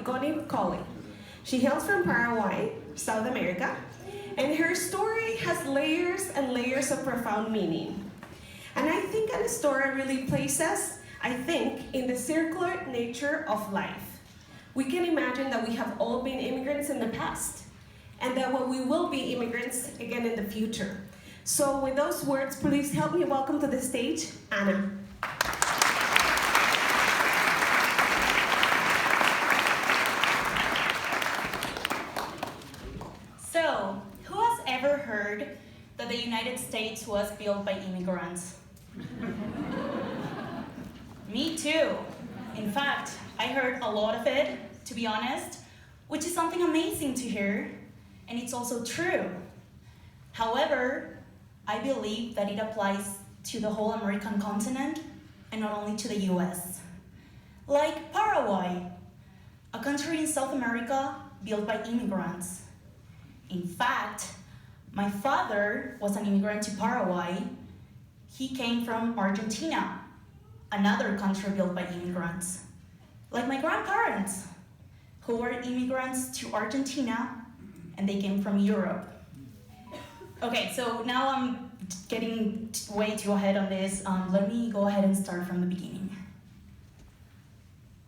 Moriconi-McCaulley. She hails from Paraguay, South America, and her story has layers and layers of profound meaning. And I think that the story really places, in the circular nature of life. We can imagine that we have all been immigrants in the past, and that we will be immigrants again in the future. So with those words, please help me welcome to the stage, Anna. So, who has ever heard that the United States was built by immigrants? Me too. In fact, I heard a lot of it, to be honest, which is something amazing to hear, and it's also true. However, I believe that it applies to the whole American continent and not only to the US. Like Paraguay, a country in South America built by immigrants. In fact, my father was an immigrant to Paraguay. He came from Argentina, another country built by immigrants. Like my grandparents, who were immigrants to Argentina, and they came from Europe. Okay, so now I'm getting way too ahead on this. Let me go ahead and start from the beginning.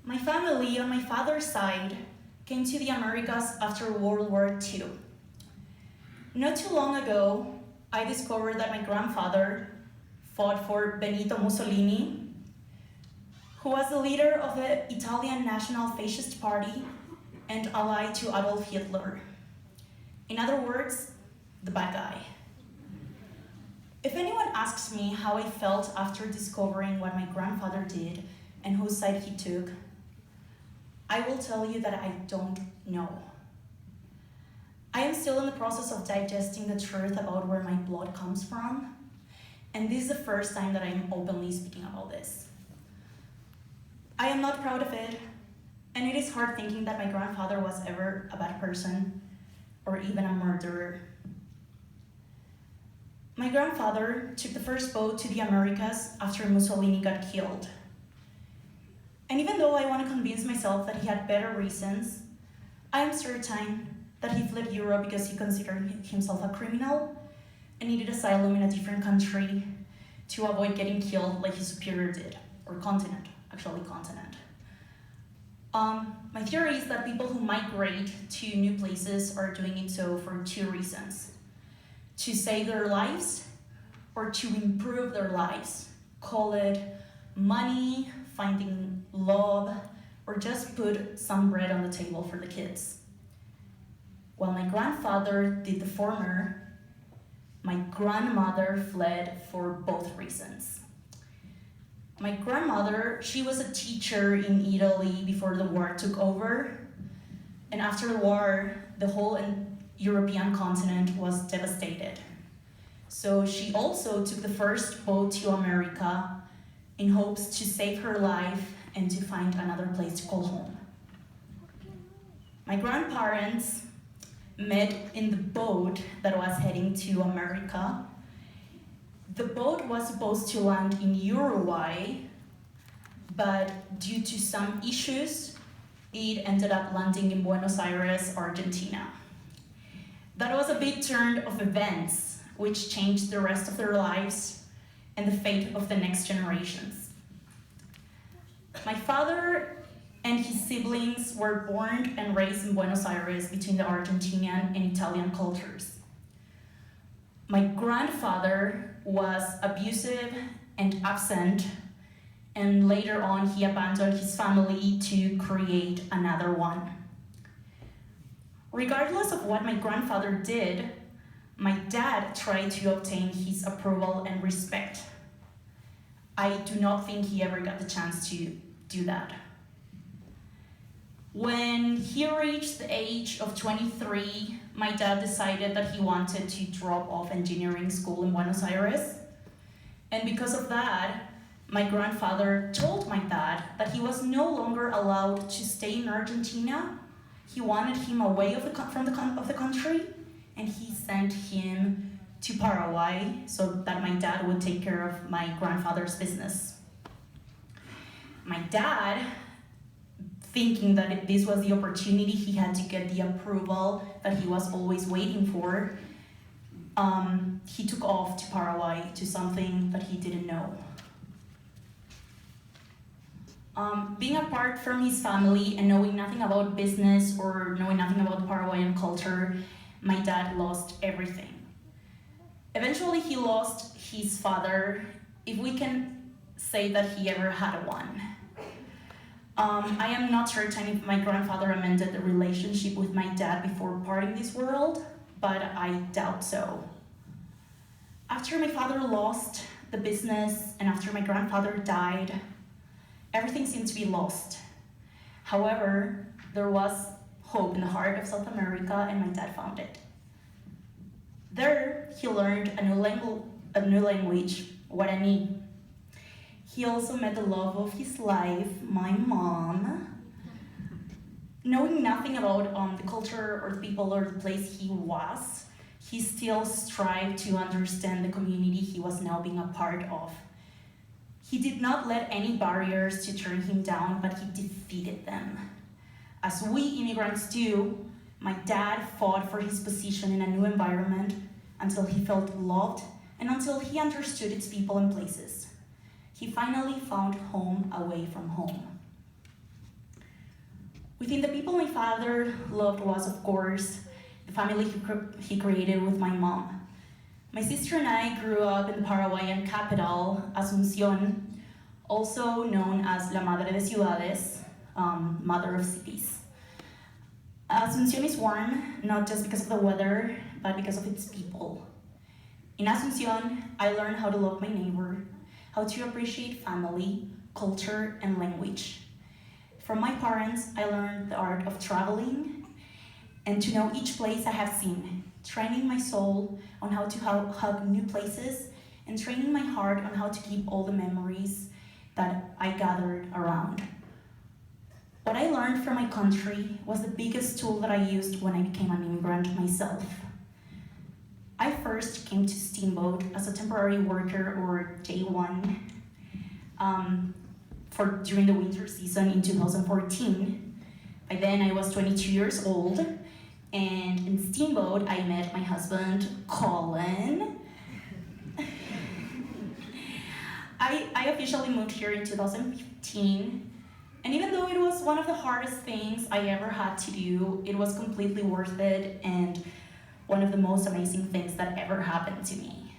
My family on my father's side came to the Americas after World War II. Not too long ago, I discovered that my grandfather fought for Benito Mussolini, who was the leader of the Italian National Fascist Party and ally to Adolf Hitler. In other words, the bad guy. If anyone asks me how I felt after discovering what my grandfather did and whose side he took, I will tell you that I don't know. I am still in the process of digesting the truth about where my blood comes from, and this is the first time that I'm openly speaking about this. I am not proud of it, and it is hard thinking that my grandfather was ever a bad person or even a murderer. My grandfather took the first boat to the Americas after Mussolini got killed. And even though I want to convince myself that he had better reasons, I am certain that he fled Europe because he considered himself a criminal and needed asylum in a different country to avoid getting killed like his superior did, or continent. My theory is that people who migrate to new places are doing it so for two reasons: to save their lives or to improve their lives. Call it money, finding love, or just put some bread on the table for the kids. While my grandfather did the former, my grandmother fled for both reasons. My grandmother, she was a teacher in Italy before the war took over, and after the war, the whole European continent was devastated. So she also took the first boat to America in hopes to save her life and to find another place to call home. My grandparents met in the boat that was heading to America. The boat was supposed to land in Uruguay, but due to some issues, it ended up landing in Buenos Aires, Argentina. That was a big turn of events, which changed the rest of their lives and the fate of the next generations. My father and his siblings were born and raised in Buenos Aires between the Argentinian and Italian cultures. My grandfather was abusive and absent, and later on he abandoned his family to create another one. Regardless of what my grandfather did, my dad tried to obtain his approval and respect. I do not think he ever got the chance to do that. When he reached the age of 23, my dad decided that he wanted to drop off engineering school in Buenos Aires. And because of that, my grandfather told my dad that he was no longer allowed to stay in Argentina. He wanted him away from the country, and he sent him to Paraguay so that my dad would take care of my grandfather's business. My dad thinking that this was the opportunity he had to get the approval that he was always waiting for, he took off to Paraguay, to something that he didn't know. Being apart from his family and knowing nothing about business or knowing nothing about Paraguayan culture, my dad lost everything. Eventually he lost his father, if we can say that he ever had one. I am not certain if my grandfather amended the relationship with my dad before parting this world, but I doubt so. After my father lost the business and after my grandfather died, everything seemed to be lost. However, there was hope in the heart of South America, and my dad found it. There, he learned a new language, Guarani. He also met the love of his life, my mom. Knowing nothing about the culture or the people or the place he was, he still strived to understand the community he was now being a part of. He did not let any barriers to turn him down, but he defeated them. As we immigrants do, my dad fought for his position in a new environment until he felt loved and until he understood its people and places. He finally found home away from home. Within the people my father loved was, of course, the family he created with my mom. My sister and I grew up in the Paraguayan capital, Asunción, also known as La Madre de Ciudades, Mother of Cities. Asunción is warm, not just because of the weather, but because of its people. In Asunción, I learned how to love my neighbor, how to appreciate family, culture, and language. From my parents, I learned the art of traveling and to know each place I have seen, training my soul on how to hug new places and training my heart on how to keep all the memories that I gathered around. What I learned from my country was the biggest tool that I used when I became an immigrant myself. I first came to Steamboat as a temporary worker or J1 during the winter season in 2014. By then I was 22 years old, and in Steamboat I met my husband, Colin. I officially moved here in 2015, and even though it was one of the hardest things I ever had to do, it was completely worth it and one of the most amazing things that ever happened to me.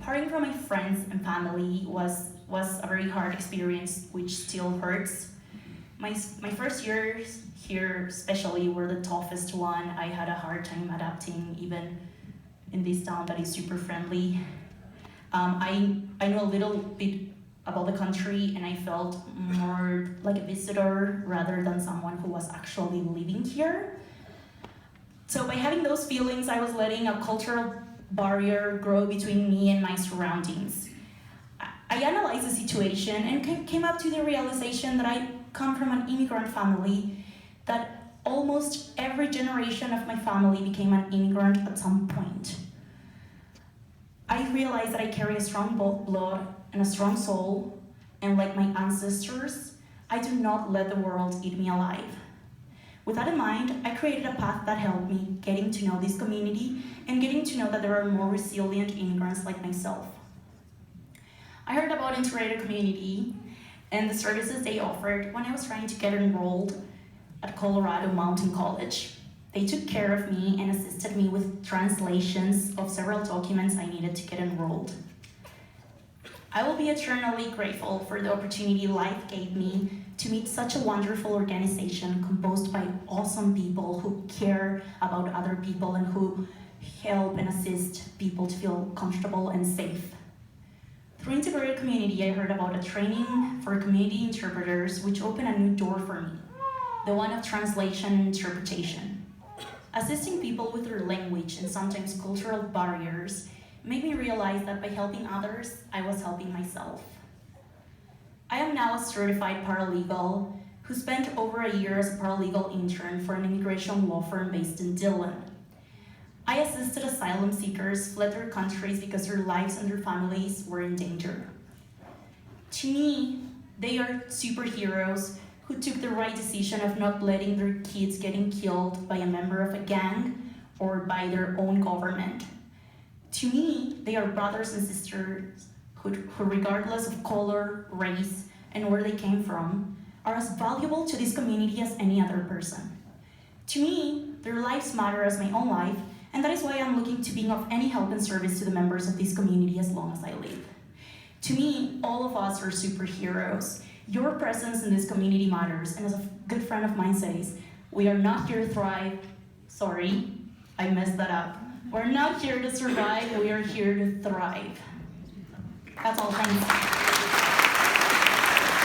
Parting from my friends and family was a very hard experience, which still hurts. My first years here especially were the toughest one. I had a hard time adapting even in this town that is super friendly. I know a little bit about the country and I felt more like a visitor rather than someone who was actually living here. So by having those feelings, I was letting a cultural barrier grow between me and my surroundings. I analyzed the situation and came up to the realization that I come from an immigrant family, that almost every generation of my family became an immigrant at some point. I realized that I carry a strong blood and a strong soul, and like my ancestors, I do not let the world eat me alive. With that in mind, I created a path that helped me getting to know this community and getting to know that there are more resilient immigrants like myself. I heard about integrated community and the services they offered when I was trying to get enrolled at Colorado Mountain College. They took care of me and assisted me with translations of several documents I needed to get enrolled. I will be eternally grateful for the opportunity life gave me to meet such a wonderful organization composed by awesome people who care about other people and who help and assist people to feel comfortable and safe. Through Integrated Community, I heard about a training for community interpreters which opened a new door for me, the one of translation and interpretation. Assisting people with their language and sometimes cultural barriers made me realize that by helping others, I was helping myself. I am now a certified paralegal who spent over a year as a paralegal intern for an immigration law firm based in Dillon. I assisted asylum seekers fled their countries because their lives and their families were in danger. To me, they are superheroes who who took the right decision of not letting their kids getting killed by a member of a gang or by their own government. To me, they are brothers and sisters who regardless of color, race, and where they came from, are as valuable to this community as any other person. To me, their lives matter as my own life, and that is why I'm looking to being of any help and service to the members of this community as long as I live. To me, all of us are superheroes. Your presence in this community matters, and as a good friend of mine says, we are not here to thrive. Sorry, I messed that up. We're not here to survive, we are here to thrive. That's all, thanks.